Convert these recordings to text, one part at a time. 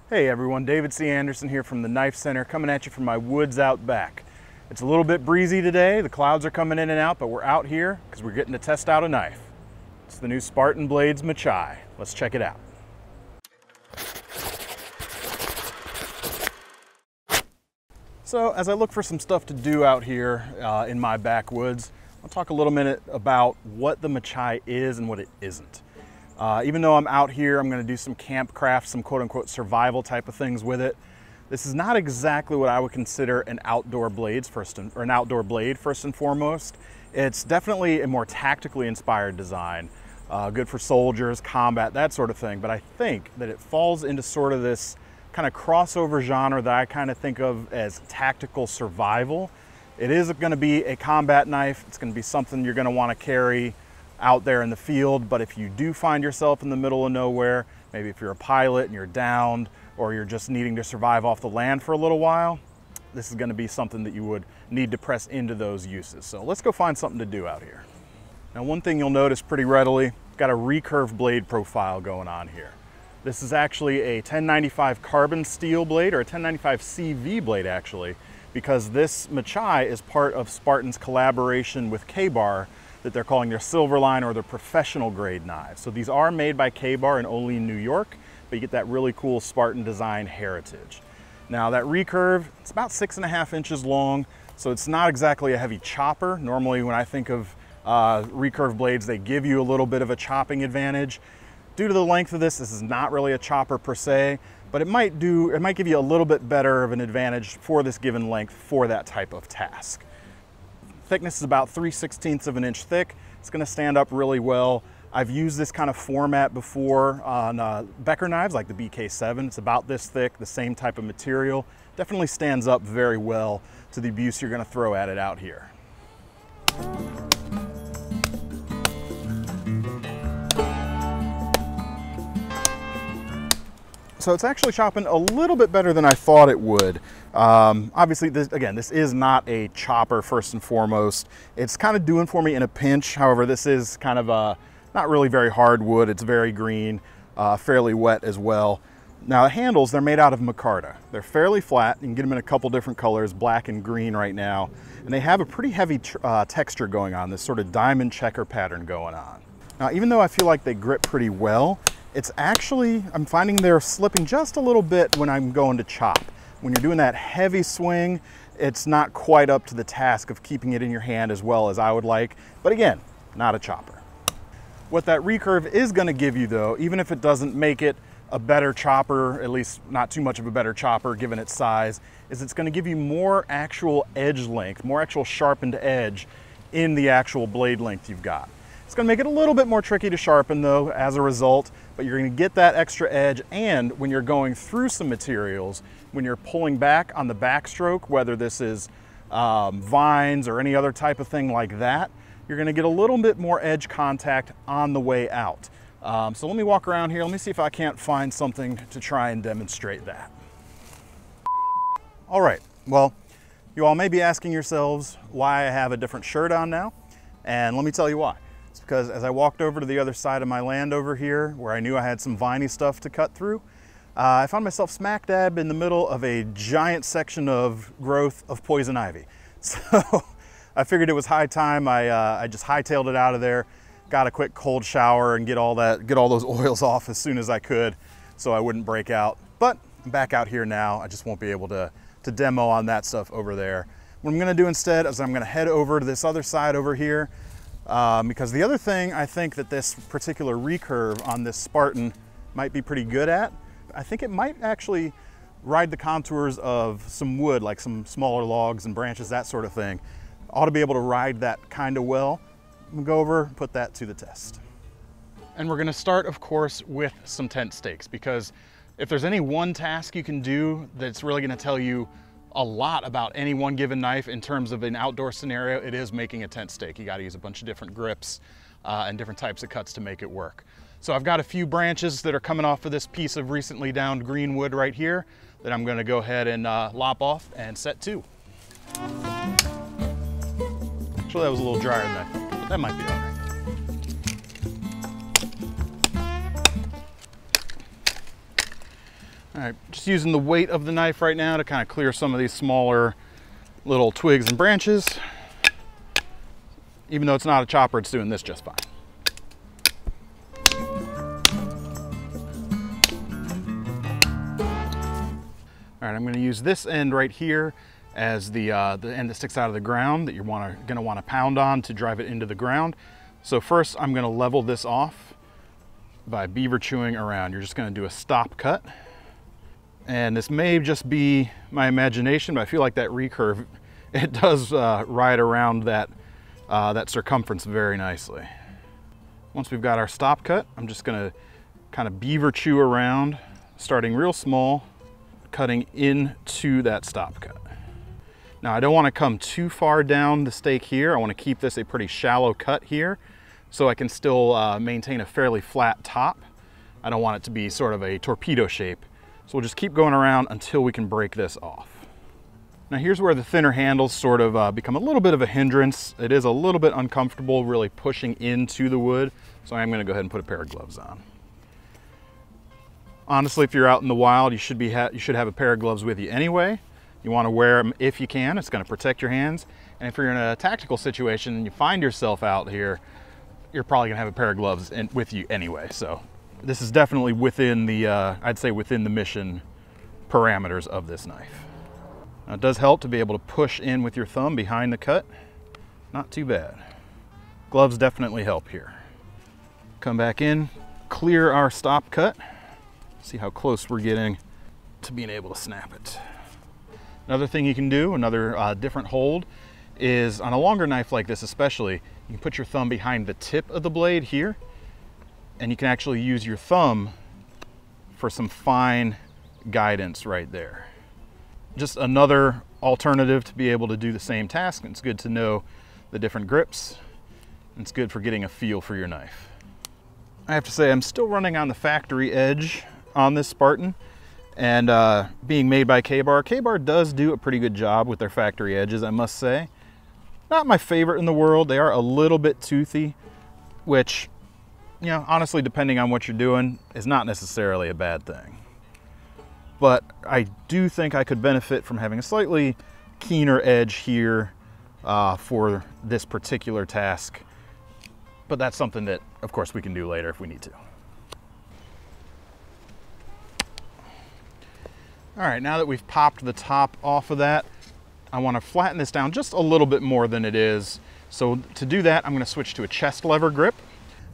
Hey everyone, David C. Anderson here from the Knife Center, coming at you from my woods out back. It's a little bit breezy today, the clouds are coming in and out, but we're out here because we're getting to test out a knife. It's the new Spartan Blades Machai. Let's check it out. So as I look for some stuff to do out here in my backwoods, I'll talk a little minute about what the Machai is and what it isn't. Even though I'm out here, I'm going to do some camp craft, some quote-unquote survival type of things with it. This is not exactly what I would consider an outdoor blade first and foremost. It's definitely a more tactically inspired design, good for soldiers, combat, that sort of thing. But I think that it falls into sort of this kind of crossover genre that I kind of think of as tactical survival. It is going to be a combat knife. It's going to be something you're going to want to carry out there in the field, but if you do find yourself in the middle of nowhere, maybe if you're a pilot and you're downed, or you're just needing to survive off the land for a little while, this is going to be something that you would need to press into those uses. So let's go find something to do out here. Now, one thing you'll notice pretty readily, got a recurve blade profile going on here. This is actually a 1095 carbon steel blade, or a 1095 CV blade actually, because this Machai is part of Spartan's collaboration with K-Bar that they're calling their Silverline or their professional grade knives. So these are made by K-Bar and only in New York, but you get that really cool Spartan design heritage. Now that recurve, it's about 6.5 inches long, so it's not exactly a heavy chopper. Normally when I think of recurve blades, they give you a little bit of a chopping advantage. Due to the length of this is not really a chopper per se, but it might give you a little bit better of an advantage for this given length for that type of task. Thickness is about 3/16 of an inch thick. It's going to stand up really well. I've used this kind of format before on Becker knives like the BK7. It's about this thick, the same type of material. Definitely stands up very well to the abuse you're going to throw at it out here. So it's actually chopping a little bit better than I thought it would. Obviously, this is not a chopper first and foremost. It's kind of doing for me in a pinch. However, this is kind of not really very hard wood. It's very green, fairly wet as well. Now the handles, they're made out of micarta. They're fairly flat. You can get them in a couple different colors, black and green right now. And they have a pretty heavy texture going on, this sort of diamond checker pattern going on. Now, even though I feel like they grip pretty well, it's actually, I'm finding they're slipping just a little bit when I'm going to chop. When you're doing that heavy swing, it's not quite up to the task of keeping it in your hand as well as I would like. But again, not a chopper. What that recurve is going to give you though, even if it doesn't make it a better chopper, at least not too much of a better chopper given its size, is it's going to give you more actual edge length, more actual sharpened edge in the actual blade length you've got. It's going to make it a little bit more tricky to sharpen though as a result, but you're going to get that extra edge, and when you're going through some materials, when you're pulling back on the backstroke, whether this is vines or any other type of thing like that, you're going to get a little bit more edge contact on the way out. So let me walk around here. Let me see if I can't find something to try and demonstrate that. All right, well, you all may be asking yourselves why I have a different shirt on now, and let me tell you why. It's because as I walked over to the other side of my land over here, where I knew I had some viney stuff to cut through, I found myself smack dab in the middle of a giant section of growth of poison ivy. So I figured it was high time. I just hightailed it out of there, got a quick cold shower and get all those oils off as soon as I could so I wouldn't break out. But I'm back out here now. I just won't be able to demo on that stuff over there. What I'm gonna do instead is I'm gonna head over to this other side over here, because the other thing I think that this particular recurve on this Spartan might be pretty good at, I think it might actually ride the contours of some wood, like some smaller logs and branches, that sort of thing. Ought to be able to ride that kind of well. I'm gonna go over and put that to the test. And we're gonna start, of course, with some tent stakes, because if there's any one task you can do that's really gonna tell you a lot about any one given knife in terms of an outdoor scenario, it is making a tent stake. You gotta use a bunch of different grips and different types of cuts to make it work. So I've got a few branches that are coming off of this piece of recently downed green wood right here that I'm gonna go ahead and lop off and set to. Actually, that was a little drier than I thought, but that might be all right. All right, just using the weight of the knife right now to kind of clear some of these smaller little twigs and branches. Even though it's not a chopper, it's doing this just fine. All right, I'm going to use this end right here as the end that sticks out of the ground that you're going to want to pound on to drive it into the ground. So first, I'm going to level this off by beaver chewing around. You're just going to do a stop cut. And this may just be my imagination, but I feel like that recurve, it does ride around that circumference very nicely. Once we've got our stop cut, I'm just gonna kind of beaver chew around, starting real small, cutting into that stop cut. Now I don't wanna come too far down the stake here. I wanna keep this a pretty shallow cut here so I can still maintain a fairly flat top. I don't want it to be sort of a torpedo shape. So we'll just keep going around until we can break this off. Now here's where the thinner handles sort of become a little bit of a hindrance. It is a little bit uncomfortable really pushing into the wood, so I'm going to go ahead and put a pair of gloves on. Honestly, if you're out in the wild, you should have a pair of gloves with you anyway. You want to wear them if you can. It's going to protect your hands. And if you're in a tactical situation and you find yourself out here, you're probably going to have a pair of gloves with you anyway. So this is definitely within the, I'd say within the mission parameters of this knife. Now it does help to be able to push in with your thumb behind the cut. Not too bad. Gloves definitely help here. Come back in, clear our stop cut. See how close we're getting to being able to snap it. Another thing you can do, another different hold, is on a longer knife like this especially, you can put your thumb behind the tip of the blade here, and you can actually use your thumb for some fine guidance right there. Just another alternative to be able to do the same task. It's good to know the different grips. It's good for getting a feel for your knife. I have to say I'm still running on the factory edge on this Spartan, and being made by K-Bar. K-Bar does do a pretty good job with their factory edges, I must say. Not my favorite in the world. They are a little bit toothy, which, you know, honestly, depending on what you're doing, is not necessarily a bad thing. But I do think I could benefit from having a slightly keener edge here for this particular task. But that's something that, of course, we can do later if we need to. All right, now that we've popped the top off of that, I want to flatten this down just a little bit more than it is. So to do that, I'm going to switch to a chest lever grip.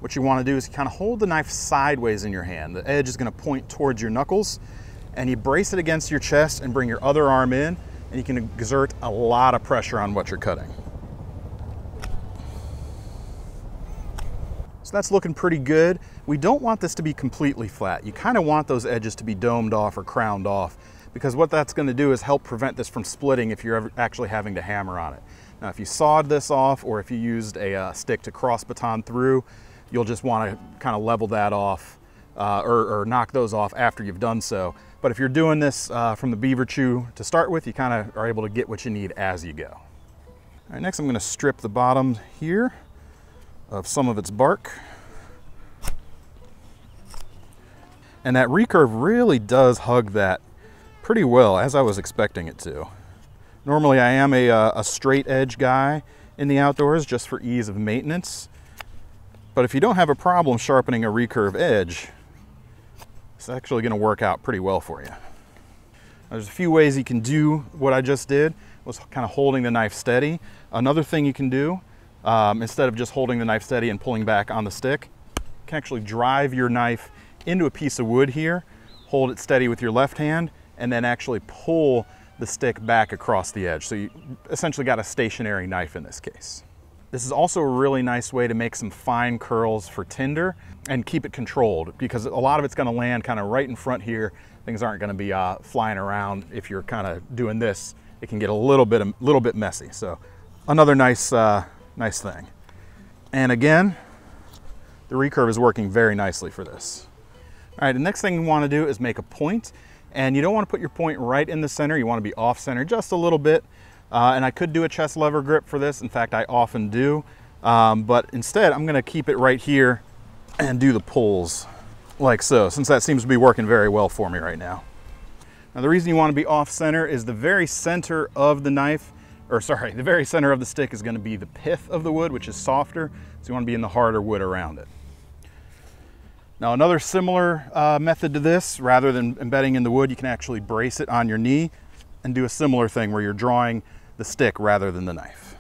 What you want to do is kind of hold the knife sideways in your hand. The edge is going to point towards your knuckles, and you brace it against your chest and bring your other arm in, and you can exert a lot of pressure on what you're cutting. So that's looking pretty good. We don't want this to be completely flat. You kind of want those edges to be domed off or crowned off, because what that's going to do is help prevent this from splitting if you're ever actually having to hammer on it. Now, if you sawed this off or if you used a stick to cross baton through, you'll just want to kind of level that off or knock those off after you've done so. But if you're doing this from the beaver chew to start with, you kind of are able to get what you need as you go. All right, next I'm going to strip the bottom here of some of its bark. And that recurve really does hug that pretty well, as I was expecting it to. Normally I am a straight edge guy in the outdoors just for ease of maintenance. But if you don't have a problem sharpening a recurve edge, it's actually going to work out pretty well for you. There's a few ways you can do what I just did, was kind of holding the knife steady. Another thing you can do, instead of just holding the knife steady and pulling back on the stick, you can actually drive your knife into a piece of wood here, hold it steady with your left hand, and then actually pull the stick back across the edge. So you essentially got a stationary knife in this case. This is also a really nice way to make some fine curls for tinder and keep it controlled, because a lot of it's going to land kind of right in front here. Things aren't going to be flying around. If you're kind of doing this, it can get a little bit messy. So another nice thing. And again, the recurve is working very nicely for this. All right, the next thing you want to do is make a point, and you don't want to put your point right in the center. You want to be off center just a little bit. And I could do a chest lever grip for this. In fact, I often do. But instead, I'm going to keep it right here and do the pulls like so, since that seems to be working very well for me right now. Now the reason you want to be off center is the very center of the knife, or sorry, the very center of the stick is going to be the pith of the wood, which is softer, so you want to be in the harder wood around it. Now another similar method to this, rather than embedding in the wood, you can actually brace it on your knee and do a similar thing where you're drawing the stick rather than the knife.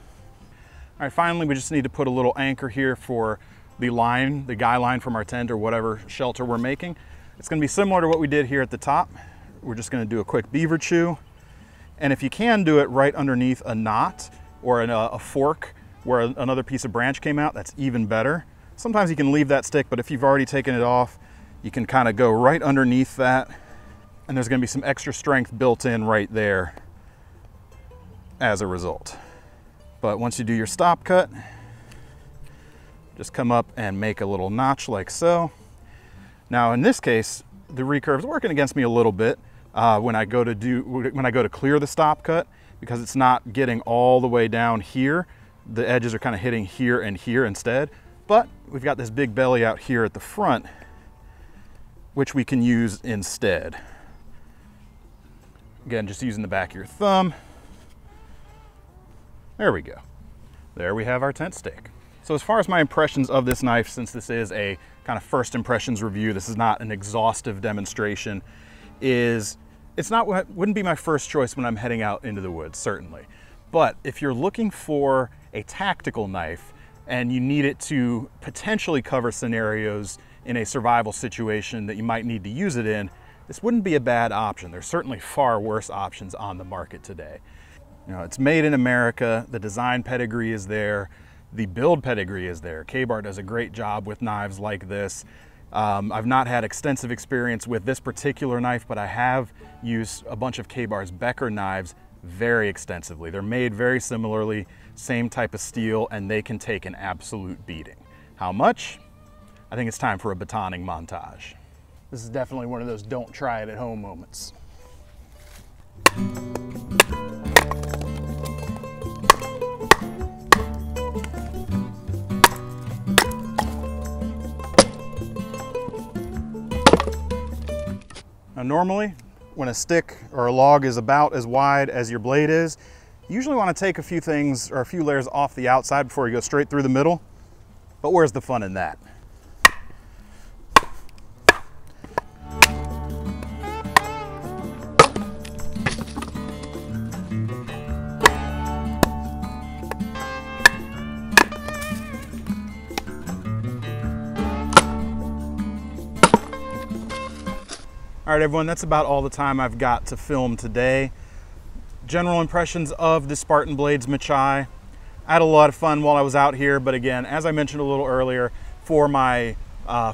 All right, finally we just need to put a little anchor here for the line, the guy line from our tent or whatever shelter we're making. It's going to be similar to what we did here at the top. We're just going to do a quick beaver chew, and if you can do it right underneath a knot or a fork where another piece of branch came out, that's even better. Sometimes you can leave that stick, but if you've already taken it off, you can kind of go right underneath that, and there's going to be some extra strength built in right there as a result. But once you do your stop cut, just come up and make a little notch like so. Now in this case, the recurve is working against me a little bit when I go to clear the stop cut, because it's not getting all the way down here. The edges are kind of hitting here and here instead. But we've got this big belly out here at the front, which we can use instead. Again, just using the back of your thumb. There we go. There we have our tent stake. So as far as my impressions of this knife, since this is a kind of first impressions review, this is not an exhaustive demonstration, wouldn't be my first choice when I'm heading out into the woods, certainly. But if you're looking for a tactical knife and you need it to potentially cover scenarios in a survival situation that you might need to use it in, this wouldn't be a bad option. There's certainly far worse options on the market today. You know, it's made in America, the design pedigree is there, the build pedigree is there. Ka-Bar does a great job with knives like this. I've not had extensive experience with this particular knife, but I have used a bunch of Ka-Bar's Becker knives very extensively. They're made very similarly, same type of steel, and they can take an absolute beating. How much? I think it's time for a batoning montage. This is definitely one of those don't try it at home moments. Now normally, when a stick or a log is about as wide as your blade is, you usually want to take a few things or a few layers off the outside before you go straight through the middle. But where's the fun in that? All right, everyone, that's about all the time I've got to film today. General impressions of the Spartan Blades Machai. I had a lot of fun while I was out here, but again, as I mentioned a little earlier, for my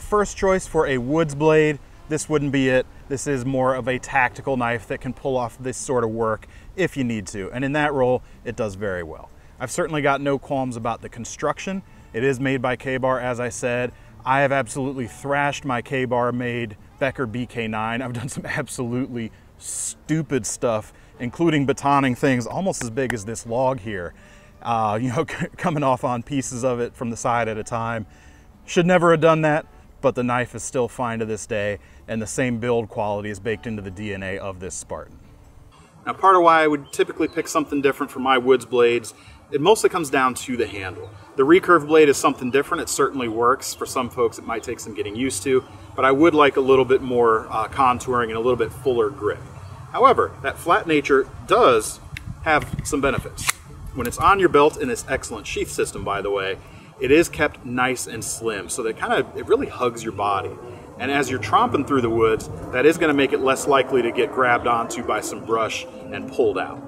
first choice for a woods blade, this wouldn't be it. This is more of a tactical knife that can pull off this sort of work if you need to, and in that role, it does very well. I've certainly got no qualms about the construction. It is made by Ka-Bar, as I said. I have absolutely thrashed my Ka-Bar made Becker BK9. I've done some absolutely stupid stuff, including batoning things almost as big as this log here, you know, coming off on pieces of it from the side at a time. Should never have done that, but the knife is still fine to this day, and the same build quality is baked into the DNA of this Spartan. Now, part of why I would typically pick something different for my woods blades, it mostly comes down to the handle. The recurve blade is something different. It certainly works. For some folks, it might take some getting used to, but I would like a little bit more contouring and a little bit fuller grip. However, that flat nature does have some benefits. When it's on your belt in this excellent sheath system, by the way, it is kept nice and slim, so that it really hugs your body. And as you're tromping through the woods, that is going to make it less likely to get grabbed onto by some brush and pulled out.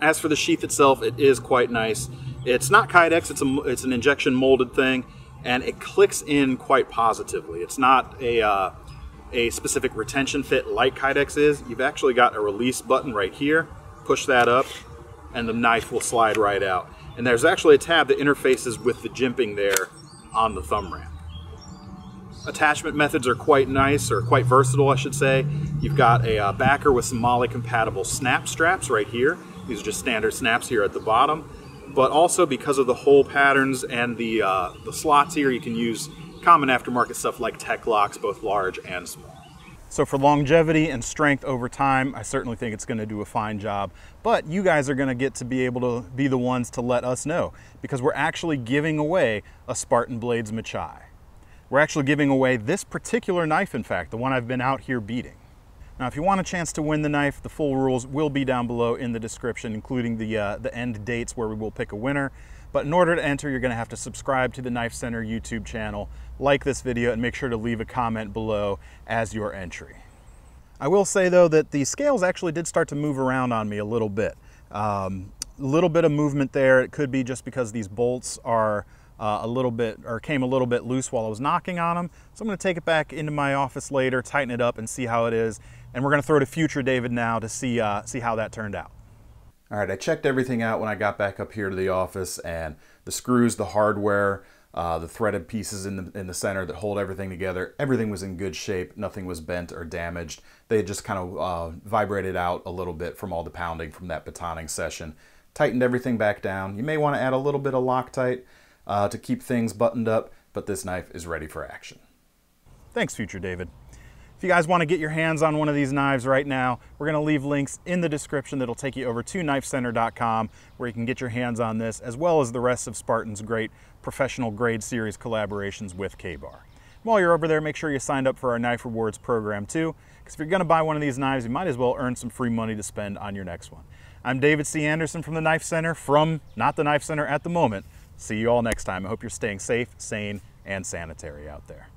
As for the sheath itself, it is quite nice. It's not Kydex, it's an injection molded thing, and it clicks in quite positively. It's not a specific retention fit like Kydex is. You've actually got a release button right here. Push that up, and the knife will slide right out. And there's actually a tab that interfaces with the jimping there on the thumb ramp. Attachment methods are quite nice, or quite versatile, I should say. You've got a backer with some MOLLE compatible snap straps right here. These are just standard snaps here at the bottom. But also, because of the hole patterns and the slots here, you can use common aftermarket stuff like tech locks, both large and small. So for longevity and strength over time, I certainly think it's gonna do a fine job, but you guys are gonna get to be able to be the ones to let us know, because we're actually giving away a Spartan Blades Machai. We're actually giving away this particular knife, in fact, the one I've been out here beating. Now, if you want a chance to win the knife, the full rules will be down below in the description, including the end dates where we will pick a winner. But in order to enter, you're gonna have to subscribe to the KnifeCenter YouTube channel, like this video, and make sure to leave a comment below as your entry. I will say though that the scales actually did start to move around on me a little bit. A little bit of movement there. It could be just because these bolts are came a little bit loose while I was knocking on them. So I'm gonna take it back into my office later, tighten it up and see how it is. And we're gonna throw to future David now to see how that turned out. All right, I checked everything out when I got back up here to the office, and the screws, the hardware, the threaded pieces in the center that hold everything together, everything was in good shape. Nothing was bent or damaged. They had just kind of vibrated out a little bit from all the pounding from that batoning session. Tightened everything back down. You may want to add a little bit of Loctite to keep things buttoned up, but this knife is ready for action. Thanks, future David. If you guys want to get your hands on one of these knives right now, we're going to leave links in the description that'll take you over to KnifeCenter.com, where you can get your hands on this, as well as the rest of Spartan's great professional grade series collaborations with K-Bar. While you're over there, make sure you signed up for our Knife Rewards program too, because if you're going to buy one of these knives, you might as well earn some free money to spend on your next one. I'm David C. Anderson from the Knife Center, from not the Knife Center at the moment. See you all next time. I hope you're staying safe, sane, and sanitary out there.